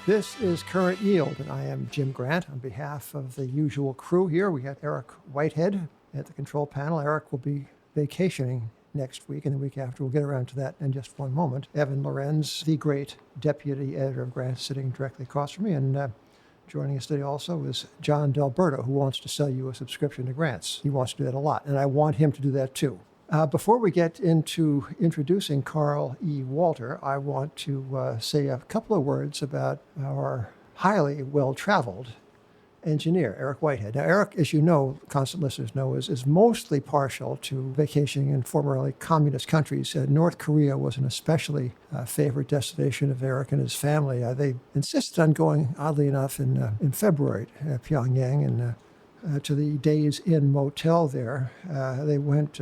This is Current Yield, and I am Jim Grant. On behalf of the usual crew here, we have Eric Whitehead at the control panel. Eric will be vacationing next week, and the week after. We'll get around to that in just one moment. Evan Lorenz, the great deputy editor of Grant, sitting directly across from me, and joining us today also is John Delberto, who wants to sell you a subscription to Grants. He wants to do that a lot, and I want him to do that too. Before we get into introducing Carl E. Walter, I want to say a couple of words about our highly well-traveled engineer, Eric Whitehead. Now, Eric, as you know, constant listeners know, is mostly partial to vacationing in formerly communist countries. North Korea was an especially favorite destination of Eric and his family. They insisted on going, oddly enough, in February to Pyongyang and to the Days Inn motel there. They went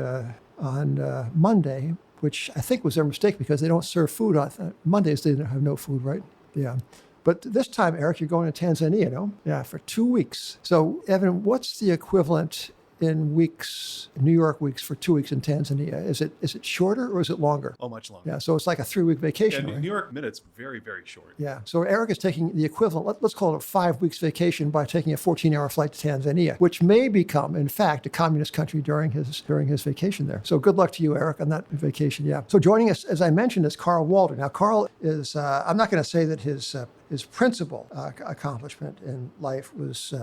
on Monday, which I think was their mistake because they don't serve food on Mondays. They have no food, right? Yeah. But this time, Eric, you're going to Tanzania, no? Yeah, for 2 weeks. So, Evan, what's the equivalent in weeks, New York weeks, for 2 weeks in Tanzania? Is it shorter or is it longer? Oh, much longer. Yeah, so it's like a 3-week vacation, Yeah, right? New York minutes, very, very short. Yeah, so Eric is taking the equivalent, let's call it a 5 weeks vacation by taking a 14-hour flight to Tanzania, which may become, in fact, a communist country during his vacation there. So good luck to you, Eric, on that vacation, yeah. So joining us, as I mentioned, is Carl Walter. Now, Carl is, I'm not going to say that his principal accomplishment in life was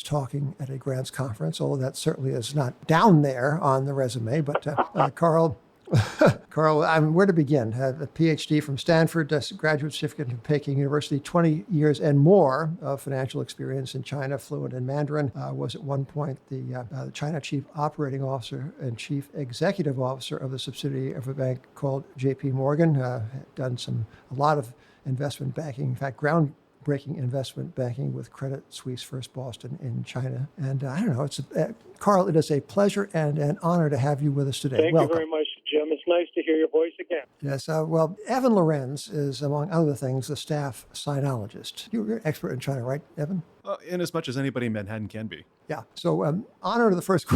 talking at a grants conference, although that certainly is not down there on the resume. But Carl, where to begin? A PhD from Stanford, a graduate certificate from Peking University, 20 years and more of financial experience in China, fluent in Mandarin, was at one point the China Chief Operating Officer and Chief Executive Officer of the subsidiary of a bank called J.P. Morgan, done a lot of investment banking, in fact, groundbreaking investment banking with Credit Suisse First Boston in China. And I don't know, Carl, it is a pleasure and an honor to have you with us today. Thank you very much, Jim. It's nice to hear your voice again. Yes, well, Evan Lorenz is, among other things, the staff sinologist. You're an expert in China, right, Evan? In as much as anybody in Manhattan can be. Yeah, so honor to the first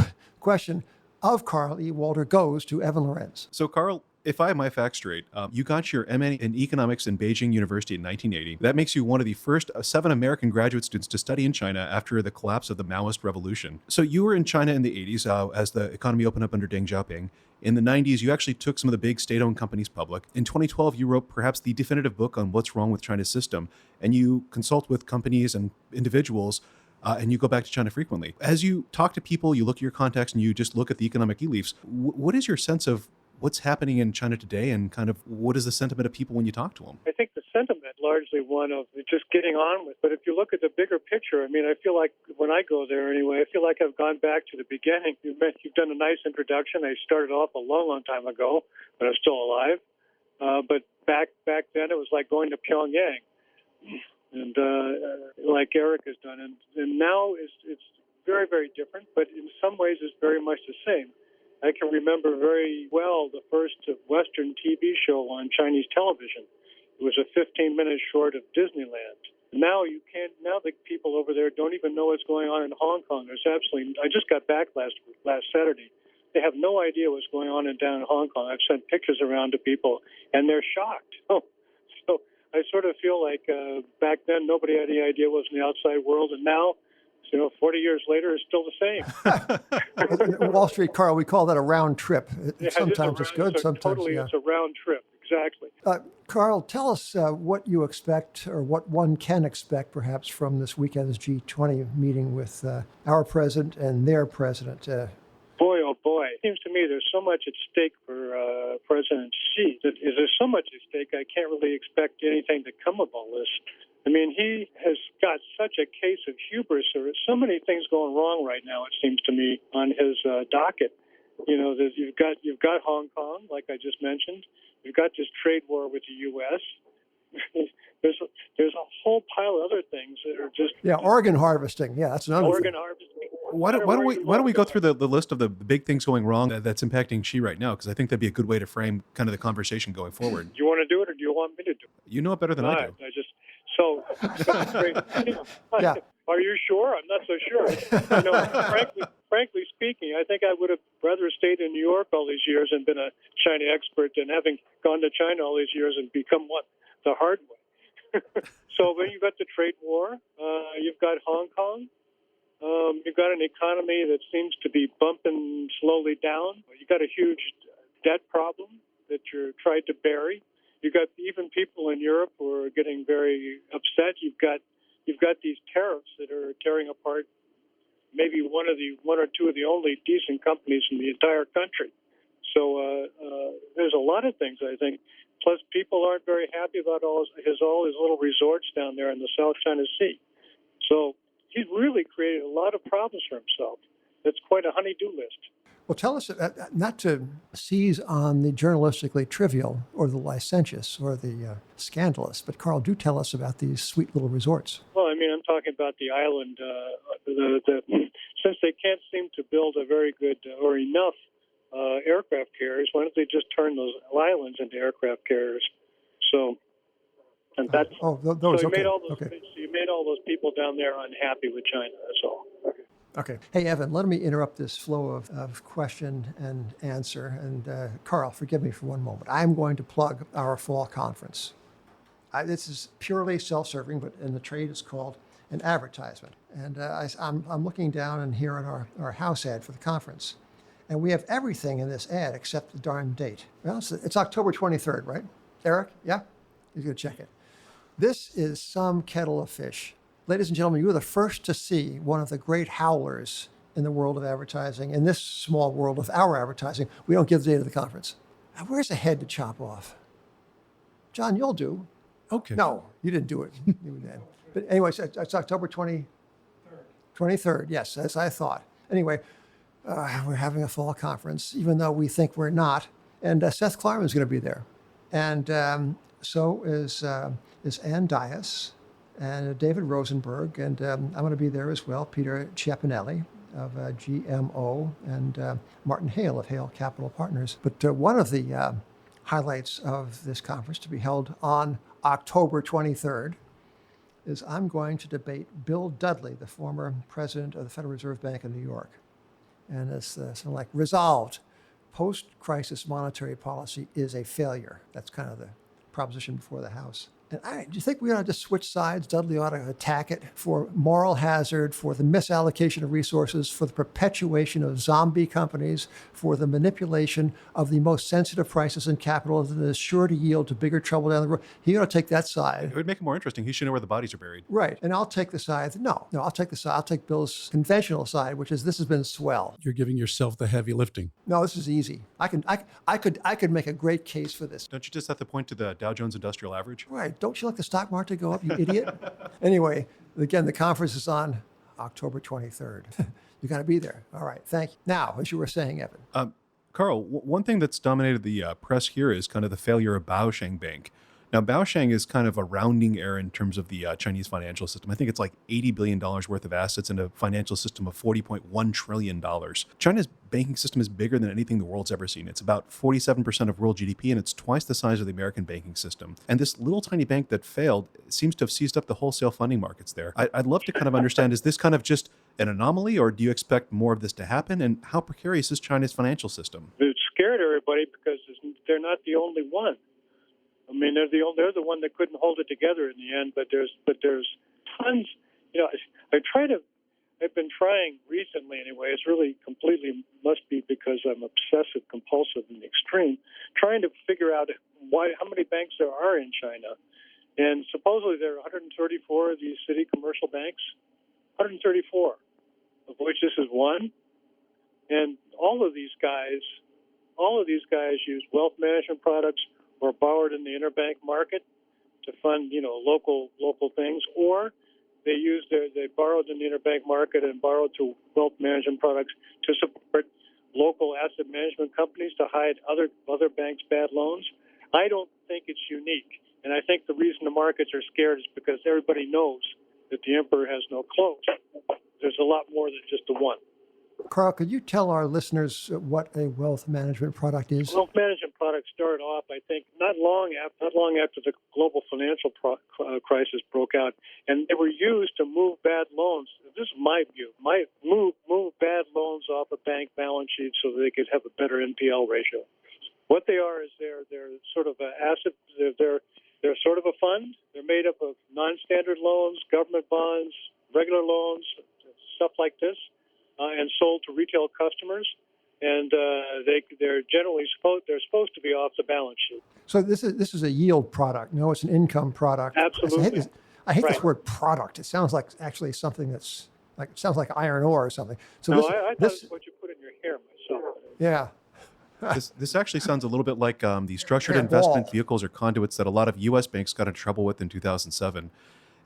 question of Carl E. Walter goes to Evan Lorenz. So, Carl, if I have my facts straight, you got your MA in economics in Beijing University in 1980. That makes you one of the first 7 American graduate students to study in China after the collapse of the Maoist revolution. So you were in China in the 80s as the economy opened up under Deng Xiaoping. In the 90s, you actually took some of the big state-owned companies public. In 2012, you wrote perhaps the definitive book on what's wrong with China's system, and you consult with companies and individuals, and you go back to China frequently. As you talk to people, you look at your contacts, and you just look at the economic e-leafs. What is your sense of what's happening in China today, and kind of what is the sentiment of people when you talk to them? I think the sentiment largely one of just getting on with. But if you look at the bigger picture, I mean, I feel like when I go there anyway, I feel like I've gone back to the beginning. You've done a nice introduction. I started off a long time ago, but I'm still alive. But back then, it was like going to Pyongyang, and like Eric has done, and now it's very, very different. But in some ways, it's very much the same. I can remember very well the first Western TV show on Chinese television. It was a 15-minute short of Disneyland. Now the people over there don't even know what's going on in Hong Kong. I just got back last Saturday. They have no idea what's going on down in Hong Kong. I've sent pictures around to people, and they're shocked. So I sort of feel like back then nobody had any idea what was in the outside world, and now, 40 years later, it's still the same. Wall Street, Carl, we call that a round trip. Sometimes it's good, sometimes it's a round trip, exactly. Carl, tell us what you expect, or what one can expect, perhaps, from this weekend's G20 meeting with our president and their president. Boy, oh boy. It seems to me there's so much at stake for President Xi. There's so much at stake, I can't really expect anything to come of all this. I mean, he has got such a case of hubris. There are so many things going wrong right now, it seems to me, on his docket. You've got Hong Kong, like I just mentioned. You've got this trade war with the U.S. There's a whole pile of other things that are just... Yeah, organ harvesting. Yeah, that's another organ thing. harvesting. Why don't we go through the list of the big things going wrong that's impacting Xi right now? Because I think that'd be a good way to frame kind of the conversation going forward. Do you want to do it, or do you want me to do it? You know it better than I do. Yeah. Are you sure? I'm not so sure. Frankly speaking, I think I would have rather stayed in New York all these years and been a China expert than having gone to China all these years and become the hard way. So then you've got the trade war. You've got Hong Kong. You've got an economy that seems to be bumping slowly down. You've got a huge debt problem that you're trying to bury. You've got even people in Europe who are getting very upset. You've got these tariffs that are tearing apart maybe one or two of the only decent companies in the entire country. So there's a lot of things, I think. Plus, people aren't very happy about all his little resorts down there in the South China Sea. So he's really created a lot of problems for himself. It's quite a honey-do list. Well, tell us, not to seize on the journalistically trivial or the licentious or the scandalous, but Carl, do tell us about these sweet little resorts. Well, I mean, I'm talking about the island. Since they can't seem to build a very good or enough aircraft carriers, why don't they just turn those islands into aircraft carriers? So, and that's those. So Okay. You made all those people down there unhappy with China. That's all. Okay. Hey, Evan, let me interrupt this flow of question and answer. And Carl, forgive me for one moment. I'm going to plug our fall conference. This is purely self-serving, and the trade is called an advertisement. And I'm looking down and here at our house ad for the conference. And we have everything in this ad except the darn date. Well, it's October 23rd, right? Eric? Yeah? He's going to check it. This is some kettle of fish. Ladies and gentlemen, you are the first to see one of the great howlers in the world of advertising. In this small world of our advertising, we don't give the date of the conference. Now, where's the head to chop off? John, you'll do. Okay. No, you didn't do it. But anyway, it's October 23rd. Yes, as I thought. Anyway, we're having a fall conference, even though we think we're not. And Seth Klarman is going to be there. And so is Ann Dias and David Rosenberg. And I'm going to be there as well, Peter Ciappinelli of GMO and Martin Hale of Hale Capital Partners. But one of the highlights of this conference to be held on October 23rd is I'm going to debate Bill Dudley, the former president of the Federal Reserve Bank of New York. And it's something like, resolved, post-crisis monetary policy is a failure. That's kind of the proposition before the House. And do you think we ought to just switch sides? Dudley ought to attack it for moral hazard, for the misallocation of resources, for the perpetuation of zombie companies, for the manipulation of the most sensitive prices in capital that is sure to yield to bigger trouble down the road. He ought to take that side. It would make it more interesting. He should know where the bodies are buried. Right. And I'll take the side. No, I'll take the side. I'll take Bill's conventional side, which is this has been swell. You're giving yourself the heavy lifting. No, this is easy. I could make a great case for this. Don't you just have to point to the Dow Jones Industrial Average? Right. Don't you like the stock market to go up, you idiot? Anyway, again, the conference is on October 23rd. You got to be there. All right. Thank you. Now, as you were saying, Evan. Carl, one thing that's dominated the press here is kind of the failure of Baoshang Bank. Now, Baoshang is kind of a rounding error in terms of the Chinese financial system. I think it's like $80 billion worth of assets in a financial system of $40.1 trillion. China's banking system is bigger than anything the world's ever seen. It's about 47% of world GDP, and it's twice the size of the American banking system. And this little tiny bank that failed seems to have seized up the wholesale funding markets there. I'd love to kind of understand, is this kind of just an anomaly, or do you expect more of this to happen? And how precarious is China's financial system? It scared everybody because they're not the only one. I mean, they're the one that couldn't hold it together in the end. But there's tons. You know, I've been trying recently anyway. It's really completely must be because I'm obsessive compulsive in the extreme, trying to figure out how many banks there are in China. And supposedly there are 134 of these city commercial banks, 134, of which this is one. And all of these guys use wealth management products or borrowed in the interbank market to fund, local things, or they borrowed in the interbank market and borrowed to wealth management products to support local asset management companies to hide other banks' bad loans. I don't think it's unique, and I think the reason the markets are scared is because everybody knows that the emperor has no clothes. There's a lot more than just the one. Carl, could you tell our listeners what a wealth management product is? Wealth management products started off, I think, not long after the global financial crisis broke out, and they were used to move bad loans. This is my view. Move bad loans off a bank balance sheet so that they could have a better NPL ratio. What they are is they're sort of asset. They're They're sort of a fund. They're made up of non-standard loans, government bonds, regular loans, stuff like this, and sold to retail customers. And they're generally supposed to be off the balance sheet. So this is a yield product. No, it's an income product. Absolutely. I hate Right. this word product. It sounds like actually something that's like, it sounds like iron ore or something. So No, I thought it's what you put in your hair myself. yeah. This actually sounds a little bit like the structured Yeah, investment wall. vehicles or conduits that a lot of U.S. banks got in trouble with in 2007.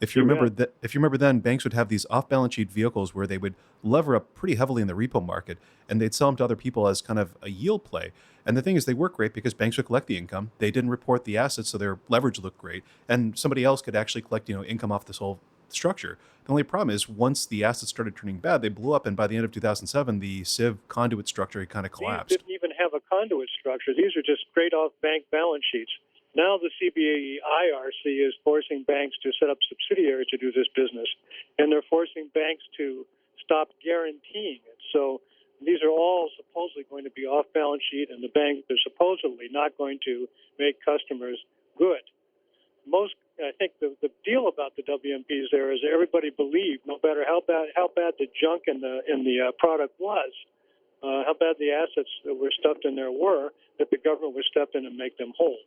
If you You remember bet. that, if you remember then, banks would have these off-balance sheet vehicles where they would lever up pretty heavily in the repo market, and they'd sell them to other people as kind of a yield play. And the thing is, they work great because banks would collect the income. They didn't report the assets, so their leverage looked great, and somebody else could actually collect, income off this whole structure. The only problem is once the assets started turning bad, they blew up, and by the end of 2007, the Civ conduit structure kind of These collapsed. didn't even have a conduit structure. These are just straight off bank balance sheets. Now the CBIRC is forcing banks to set up subsidiaries to do this business, and they're forcing banks to stop guaranteeing it. So these are all supposedly going to be off balance sheet, and the banks are supposedly not going to make customers good. I think the deal about the WMPs there is everybody believed, no matter how bad the junk in the product was, how bad the assets that were stuffed in there were, that the government would step in and make them whole.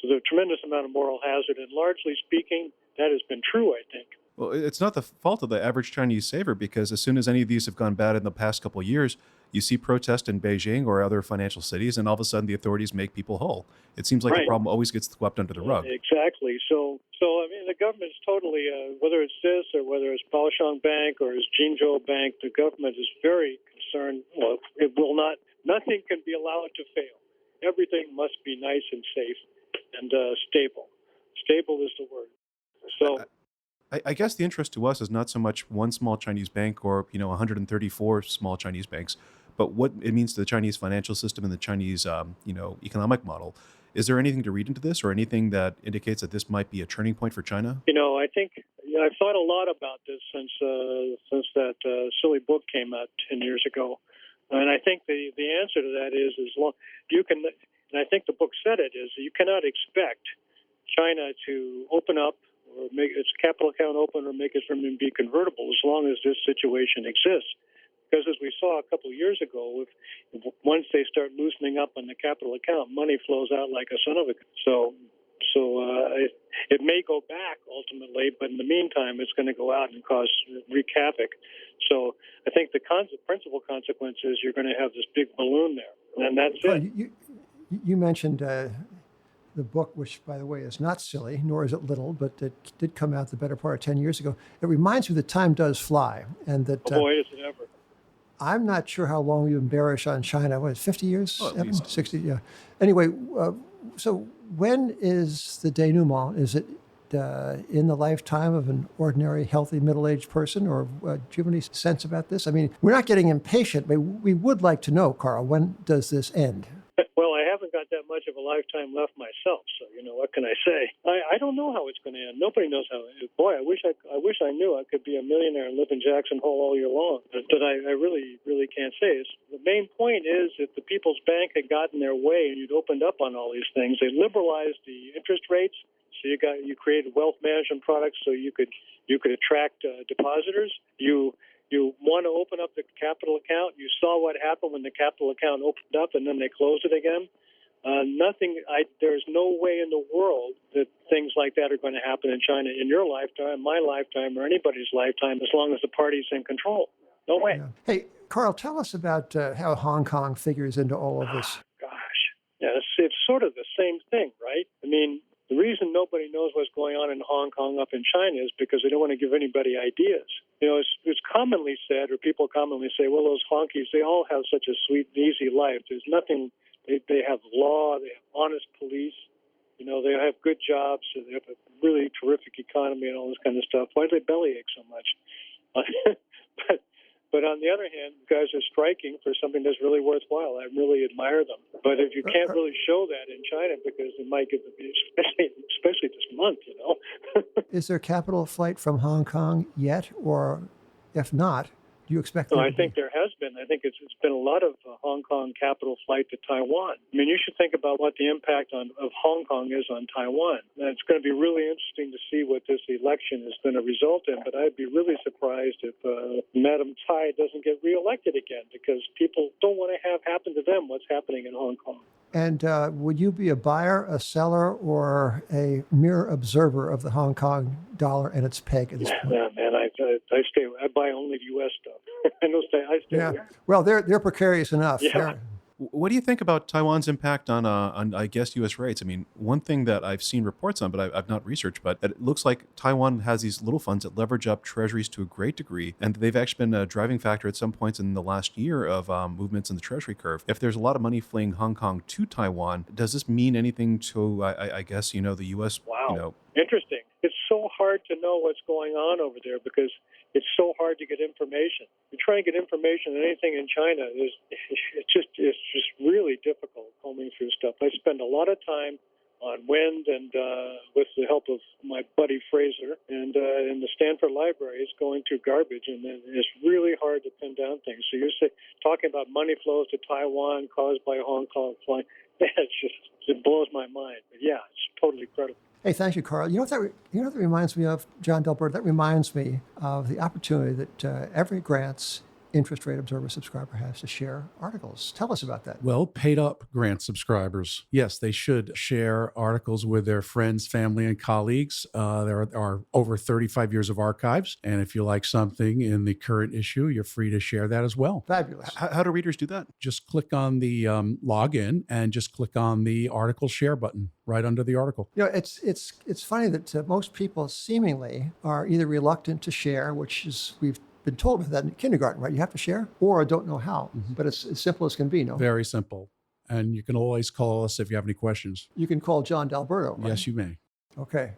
So there's a tremendous amount of moral hazard, and largely speaking, that has been true, I think. Well, it's not the fault of the average Chinese saver because as soon as any of these have gone bad in the past couple of years, you see protest in Beijing or other financial cities, and all of a sudden the authorities make people whole. It seems like the Right. problem always gets swept under the rug. Exactly. So I mean, the government's totally, whether it's this or whether it's Baoshang Bank or it's Jinzhou Bank, the government is very concerned. Well, it will not. Nothing can be allowed to fail. Everything must be nice and safe and stable. Stable is the word. So. I guess the interest to us is not so much one small Chinese bank or 134 small Chinese banks, but what it means to the Chinese financial system and the Chinese economic model. Is there anything to read into this, or anything that indicates that this might be a turning point for China? I think I've thought a lot about this since that silly book came out 10 years ago, and I think the answer to that is as long you can, and I think the book said it is you cannot expect China to open up or make its capital account open or make its renminbi convertible as long as this situation exists. Because as we saw a couple of years ago, once they start loosening up on the capital account, money flows out like a son of a gun. So it may go back ultimately, but in the meantime, it's going to go out and wreak havoc. So I think the principal consequence is you're going to have this big balloon there, and that's it. You mentioned the book, which, by the way, is not silly, nor is it little, but it did come out the better part of 10 years ago. It reminds me that time does fly, and that Oh boy, is it ever. I'm not sure how long you've been bearish on China. What, 50 years? Oh, at least. 60, yeah. Anyway, so when is the denouement? Is it in the lifetime of an ordinary, healthy, middle-aged person? Or do you have any sense about this? I mean, we're not getting impatient, but we would like to know, Carl, when does this end? Well, I haven't got that much of a lifetime left myself, so what can I say? I don't know how it's going to end. Nobody knows how. Boy, I wish I knew. I could be a millionaire and live in Jackson Hole all year long. But I really can't say. The main point is if the People's Bank had gotten their way and you'd opened up on all these things, they liberalized the interest rates. So you created wealth management products so you could attract depositors. You want to open up the capital account. You saw what happened when the capital account opened up and then they closed it again. There's no way in the world that things like that are going to happen in China in your lifetime, my lifetime, or anybody's lifetime, as long as the party's in control. No way. Yeah. Hey, Carl, tell us about how Hong Kong figures into all of this. Gosh. Yeah, it's sort of the same thing, right? I mean, the reason nobody knows what's going on in Hong Kong up in China is because they don't want to give anybody ideas. It's commonly said, or people commonly say, well, those honkies, they all have such a sweet and easy life. There's nothing, they have law, they have honest police, they have good jobs, they have a really terrific economy and all this kind of stuff. Why do they bellyache so much? But on the other hand, guys are striking for something that's really worthwhile. I really admire them. But if you can't really show that in China, because it might get especially this month, Is there capital flight from Hong Kong yet? Or if not, Do you expect No, there I to think be? there has been. I think it's been a lot of Hong Kong capital flight to Taiwan. I mean, you should think about what the impact of Hong Kong is on Taiwan. And it's going to be really interesting to see what this election is going to result in. But I'd be really surprised if Madam Tsai doesn't get reelected again, because people don't want to have happen to them what's happening in Hong Kong. And would you be a buyer, a seller, or a mere observer of the Hong Kong dollar and its peg at this point? Yeah, man, I buy only U.S. stuff. I stay away. Well, they're precarious enough. Yeah. What do you think about Taiwan's impact on I guess, U.S. rates? I mean, one thing that I've seen reports on, but I've not researched, but it looks like Taiwan has these little funds that leverage up treasuries to a great degree, and they've actually been a driving factor at some points in the last year of movements in the treasury curve. If there's a lot of money fleeing Hong Kong to Taiwan, does this mean anything to, I guess, the U.S.? Wow. Interesting. It's so hard to know what's going on over there because it's so hard to get information. You try and get information on anything in China, it's just really difficult combing through stuff. I spend a lot of time on wind and with the help of my buddy Fraser and in the Stanford Library, it's going through garbage, and it's really hard to pin down things. So you're talking about money flows to Taiwan caused by Hong Kong flying. It blows my mind. But yeah, it's totally credible. Hey, thank you, Carl. You know what that reminds me of, John Delbert? That reminds me of the opportunity that every Grant's Interest Rate Observer subscriber has to share articles. Tell us about that. Well, paid up grant subscribers, yes, they should share articles with their friends, family, and colleagues. There are over 35 years of archives. And if you like something in the current issue, you're free to share that as well. Fabulous. How do readers do that? Just click on the login and just click on the article share button right under the article. It's funny that most people seemingly are either reluctant to share, which is we've been told that in kindergarten, right? You have to share, or don't know how. Mm-hmm. But it's as simple as can be, no? Very simple. And you can always call us if you have any questions. You can call John D'Alberto, right? Yes, you may. Okay.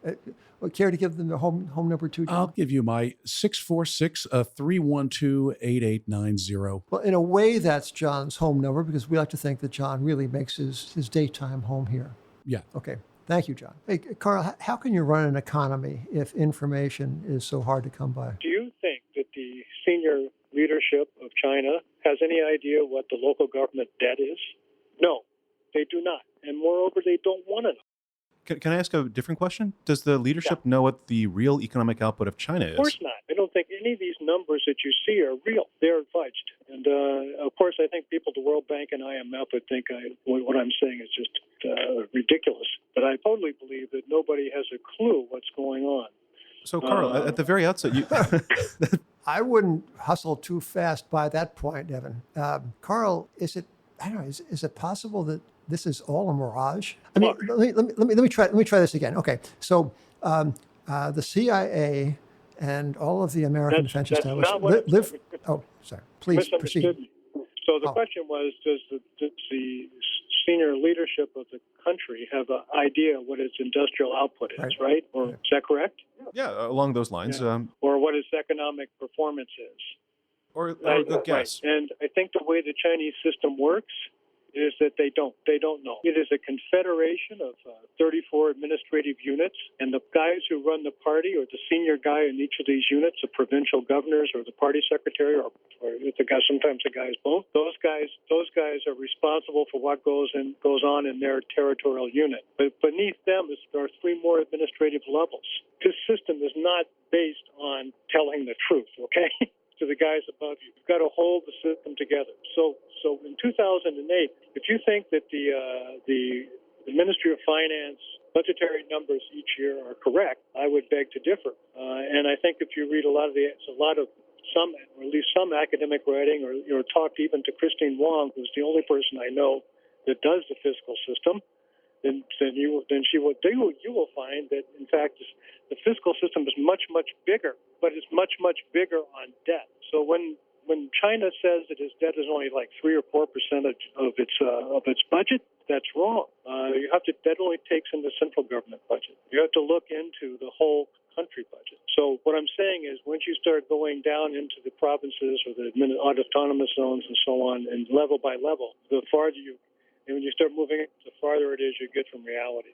Care to give them the home number too, John? I'll give you my 646-312-8890. Well, in a way, that's John's home number because we like to think that John really makes his daytime home here. Yeah. Okay. Thank you, John. Hey, Carl, how can you run an economy if information is so hard to come by? Do you think that the senior leadership of China has any idea what the local government debt is? No, they do not. And moreover, they don't want to know. Can I ask a different question? Does the leadership know what the real economic output of China is? Of course not. I don't think any of these numbers that you see are real. They're fudged. And, of course, I think people at the World Bank and IMF would think what I'm saying is just ridiculous. But I totally believe that nobody has a clue what's going on. So, Carl, at the very outset, you... I wouldn't hustle too fast by that point, Evan. Carl, is it possible that this is all a mirage? I mean, let me try this again. Okay, so the CIA and all of the American defense establishment live. Oh, sorry. Please proceed. Me. So the question was: does the senior leadership of the country have an idea what its industrial output is? Right? Or is that correct? Yeah, along those lines. Yeah. Or what its economic performance is? Or a good guess. Right. And I think the way the Chinese system works is that they don't know. It is a confederation of 34 administrative units, and the guys who run the party, or the senior guy in each of these units, the provincial governors or the party secretary, or the guy, sometimes the guys both. Those guys are responsible for what goes on in their territorial unit. But beneath them there are three more administrative levels. This system is not based on telling the truth. Okay. To the guys above you. You've got to hold the system together. So in 2008, if you think that the Ministry of Finance budgetary numbers each year are correct, I would beg to differ. And I think if you read a lot of some, or at least some academic writing, or talk even to Christine Wong, who's the only person I know that does the fiscal system, then you will find that in fact the fiscal system is much bigger, but it's much bigger on debt. So when China says that its debt is only like 3 or 4% of its budget, that's wrong. That only takes in the central government budget. You have to look into the whole country budget. So what I'm saying is, once you start going down into the provinces or the autonomous zones and so on, and level by level, when you start moving, the farther it is you get from reality.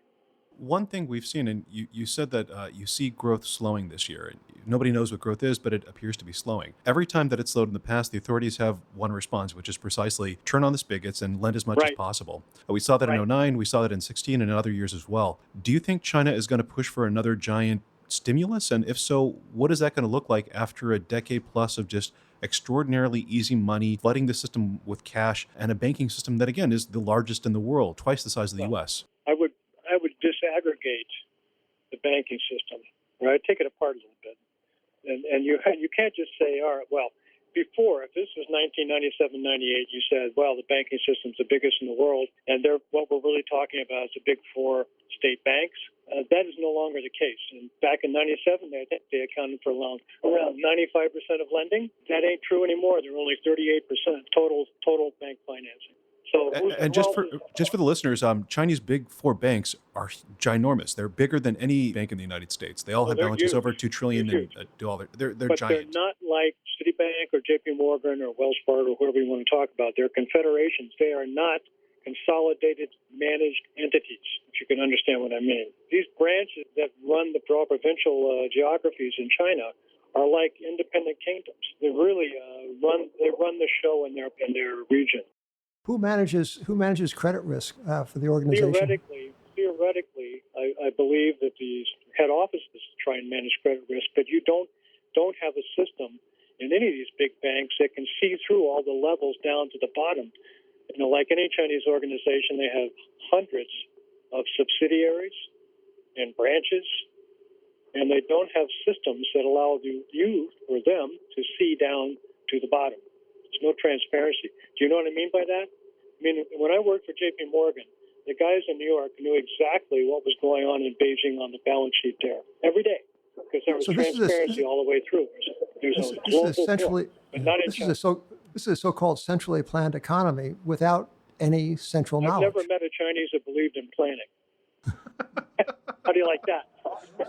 One thing we've seen, and you said that you see growth slowing this year. And nobody knows what growth is, but it appears to be slowing. Every time that it's slowed in the past, the authorities have one response, which is precisely turn on the spigots and lend as much as Right, possible. We saw that in right. '09, we saw that in 16, and in other years as well. Do you think China is going to push for another giant stimulus? And if so, what is that going to look like after a decade plus of just extraordinarily easy money, flooding the system with cash, and a banking system that, again, is the largest in the world, twice the size of the Well, US? I would disaggregate the banking system, right? Take it apart a little bit, and you can't just say, all right, well, before, if this was 1997, 98, you said, well, the banking system's the biggest in the world, and what we're really talking about is the big four state banks. That is no longer the case. And back in 97, they accounted for around 95% of lending. That ain't true anymore. They're only 38% total bank financing. So, And just for the listeners, Chinese big four banks are ginormous. They're bigger than any bank in the United States. They all have they're balance sheets huge. over $2 trillion They're and huge. do all they're But giant. they're not like Citibank or JP Morgan or Wells Fargo, whoever you want to talk about. They're confederations. They are not consolidated managed entities, if you can understand what I mean. These branches that run the provincial geographies in China are like independent kingdoms. They really run the show in their region. Who manages credit risk for the organization? Theoretically, I believe that these head offices try and manage credit risk, but you don't have a system in any of these big banks that can see through all the levels down to the bottom. You know, like any Chinese organization, they have hundreds of subsidiaries and branches, and they don't have systems that allow you or them to see down to the bottom. There's no transparency. Do you know what I mean by that? I mean, when I worked for JP Morgan, the guys in New York knew exactly what was going on in Beijing on the balance sheet there every day, because there was transparency all the way through. There's a global book, but not in China. This is a so-called centrally planned economy without any central I've knowledge. never met a Chinese that believed in planning. How do you like that?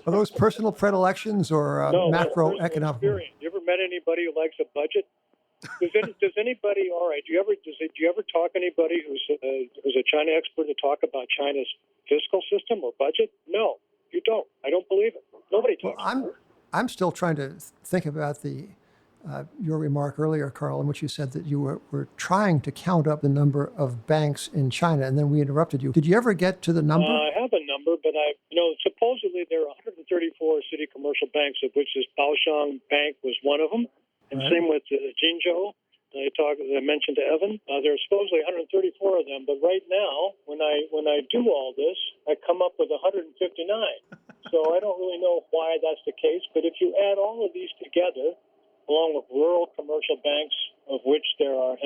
Are those personal predilections or No, macroeconomic? experience. You ever met anybody who likes a budget? Does anybody? All right. Do you ever talk to anybody who's a China expert to talk about China's fiscal system or budget? No, you don't. I don't believe it. Nobody talks. Well, I'm still trying to think about your remark earlier, Carl, in which you said that you were trying to count up the number of banks in China, and then we interrupted you. Did you ever get to the number? I have a number, but supposedly there are 134 city commercial banks, of which this Baoshang Bank was one of them, and Right. same with Jinzhou. I mentioned to Evan. There are supposedly 134 of them, but right now, when I do all this, I come up with 159. So I don't really know why that's the case. But if you add all of these together, along with rural commercial banks, of which there are,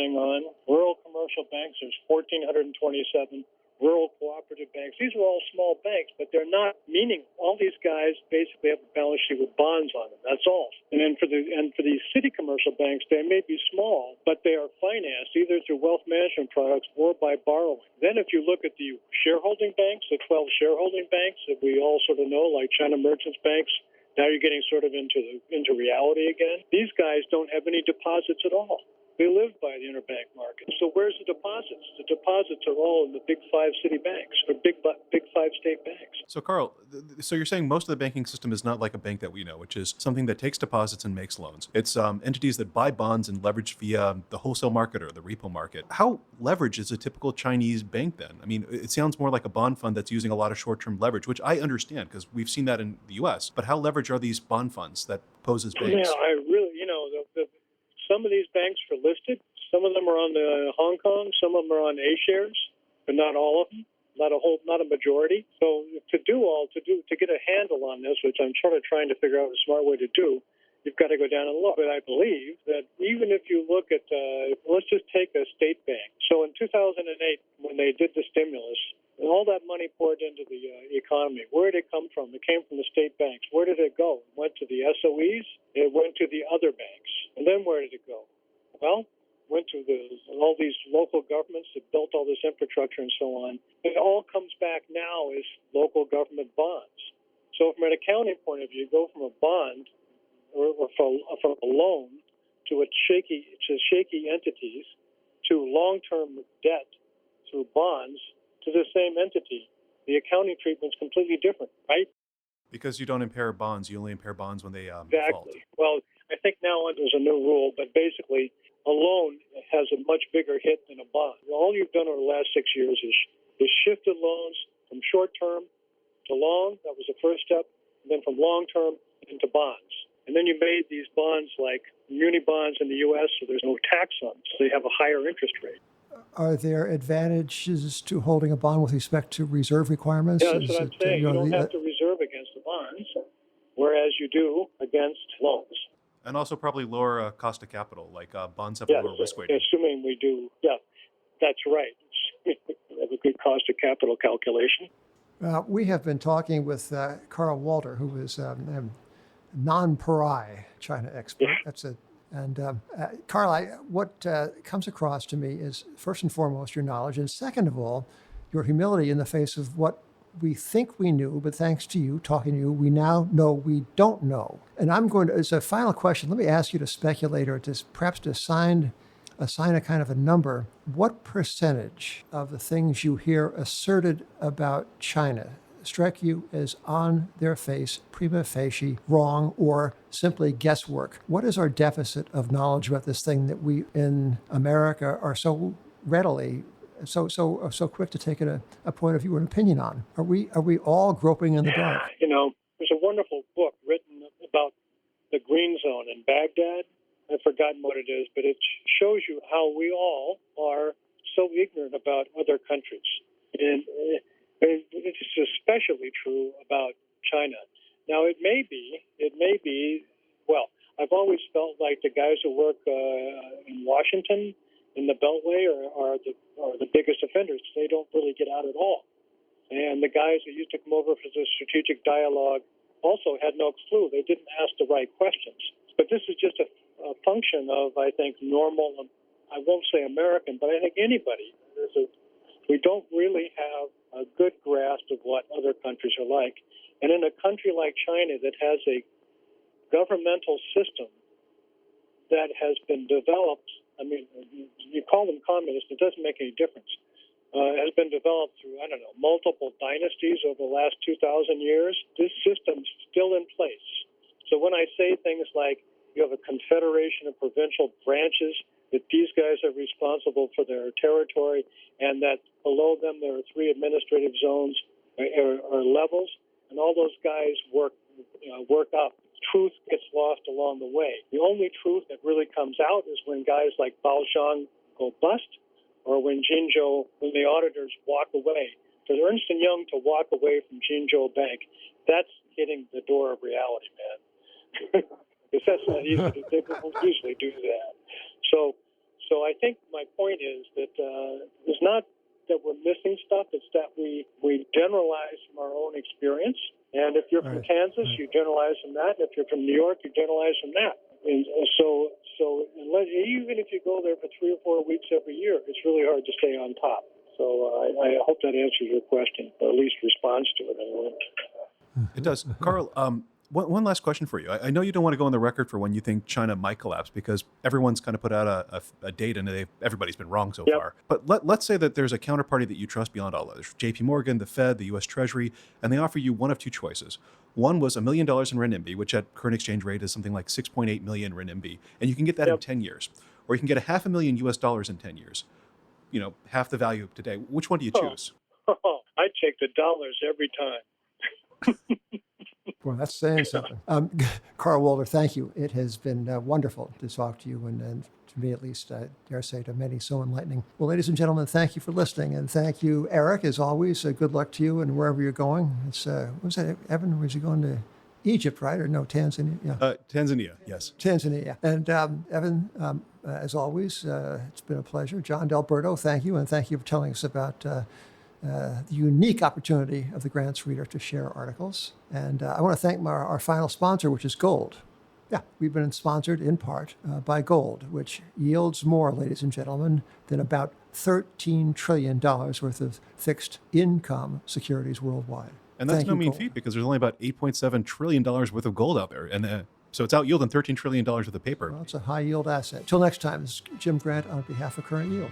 rural commercial banks, there's 1,427. Rural cooperative banks. These are all small banks, but they're not meaning. All these guys basically have a balance sheet with bonds on them. That's all. And then for these city commercial banks, they may be small, but they are financed either through wealth management products or by borrowing. Then if you look at the shareholding banks, the 12 shareholding banks that we all sort of know, like China Merchants Banks, now you're getting sort of into reality again. These guys don't have any deposits at all. They live by the interbank market. So where's the deposits? The deposits are all in the big five city banks or big five state banks. So, Carl, so you're saying most of the banking system is not like a bank that we know, which is something that takes deposits and makes loans. It's entities that buy bonds and leverage via the wholesale market or the repo market. How leveraged is a typical Chinese bank then? I mean, it sounds more like a bond fund that's using a lot of short-term leverage, which I understand because we've seen that in the U.S. But how leveraged are these bond funds that pose as banks? Yeah, I really, some of these banks are listed. Some of them are on the Hong Kong. Some of them are on A shares, but not all of them. Not a majority. So to get a handle on this, which I'm sort of trying to figure out a smart way to do, you've got to go down and look. But I believe that even if you look at, let's just take a state bank. So in 2008, when they did the stimulus, and all that money poured into the economy, where did it come from? It came from the state banks. Where did it go? It went to the SOEs. It went to the other banks. And then where did it go? Well, went to all these local governments that built all this infrastructure and so on. It all comes back now as local government bonds. So from an accounting point of view, you go from a bond or from a loan to shaky entities to long-term debt through bonds to the same entity. the accounting treatment's completely different, right? Because you don't impair bonds, you only impair bonds when they default. Exactly. Well, I think now there's a new rule, but basically a loan has a much bigger hit than a bond. All you've done over the last 6 years is shifted loans from short-term to long. That was the first step. And then from long-term into bonds. And then you made these bonds like muni bonds in the U.S., so there's no tax on them, so they have a higher interest rate. Are there advantages to holding a bond with respect to reserve requirements? Yeah, that's what I'm saying. You don't have to reserve against the bonds, whereas you do against loans. And also probably lower cost of capital, like bonds have a lower risk weighting. Assuming we do. Yeah, that's right. We have a good cost of capital calculation. We have been talking with Carl Walter, who is non-pari China expert. Yeah. Carl, what comes across to me is, first and foremost, your knowledge, and second of all, your humility in the face of what we think we knew, but thanks to you, talking to you, we now know we don't know. And I'm going to, as a final question, let me ask you to speculate or to perhaps to assign a kind of a number. What percentage of the things you hear asserted about China strike you as on their face, prima facie, wrong, or simply guesswork? What is our deficit of knowledge about this thing that we in America are so readily, so quick to take a point of view or an opinion on? Are we all groping in the dark? You know, there's a wonderful book written about the green zone in Baghdad. I've forgotten what it is, but it shows you how we all are so ignorant about other countries. And it's especially true about China. Now, it may be, well, I've always felt like the guys who work in Washington, in the Beltway, are the biggest offenders. They don't really get out at all. And the guys that used to come over for the strategic dialogue also had no clue. They didn't ask the right questions. But this is just a function of, I think, normal, I won't say American, but I think anybody. We don't really have a good grasp of what other countries are like. And in a country like China that has a governmental system that has been developed, I mean, you call them communist, it doesn't make any difference, has been developed through, I don't know, multiple dynasties over the last 2,000 years. This system's still in place. So when I say things like you have a confederation of provincial branches, that these guys are responsible for their territory, and that below them there are 3 administrative zones or levels, and all those guys work up. Truth gets lost along the way. The only truth that really comes out is when guys like Baoshang go bust, or when the auditors walk away. For Ernst & Young to walk away from Jinzhou Bank, that's hitting the door of reality, man. Because that's not easy. They don't usually do that. So I think my point is that it's not that we're missing stuff, it's that we generalize from our own experience. And if you're from Kansas, you generalize from that. And if you're from New York, you generalize from that. And so even if you go there for 3 or 4 weeks every year, it's really hard to stay on top. So I hope that answers your question, or at least responds to it anyway. It does. Carl, one last question for you. I know you don't want to go on the record for when you think China might collapse, because everyone's kind of put out a date and everybody's been wrong so far. But let's say that there's a counterparty that you trust beyond all others, JP Morgan, the Fed, the U.S. Treasury, and they offer you one of 2 choices. One was $1 million in renminbi, which at current exchange rate is something like 6.8 million renminbi, and you can get that in 10 years. Or you can get $500,000 US in 10 years. You know, half the value of today. Which one do you choose? I'd take the dollars every time. Well, that's saying something. Carl Walter, thank you. It has been wonderful to talk to you, and to me at least, I dare say to many, so enlightening. Well, ladies and gentlemen, thank you for listening, and thank you, Eric, as always. Good luck to you and wherever you're going. It's what was that, Evan? Was you going to Egypt, right? Or no, Tanzania? Yeah. Tanzania, yes. Tanzania. And Evan, as always, it's been a pleasure. John Delberto, thank you, and thank you for telling us about the unique opportunity of the Grants Reader to share articles. And I want to thank our final sponsor, which is gold. Yeah, we've been sponsored in part by gold, which yields more, ladies and gentlemen, than about $13 trillion worth of fixed income securities worldwide. And that's no mean feat, because there's only about $8.7 trillion worth of gold out there. And so it's out yielding $13 trillion worth of paper. Well, it's a high yield asset. Till next time, this is Jim Grant on behalf of Current Yield.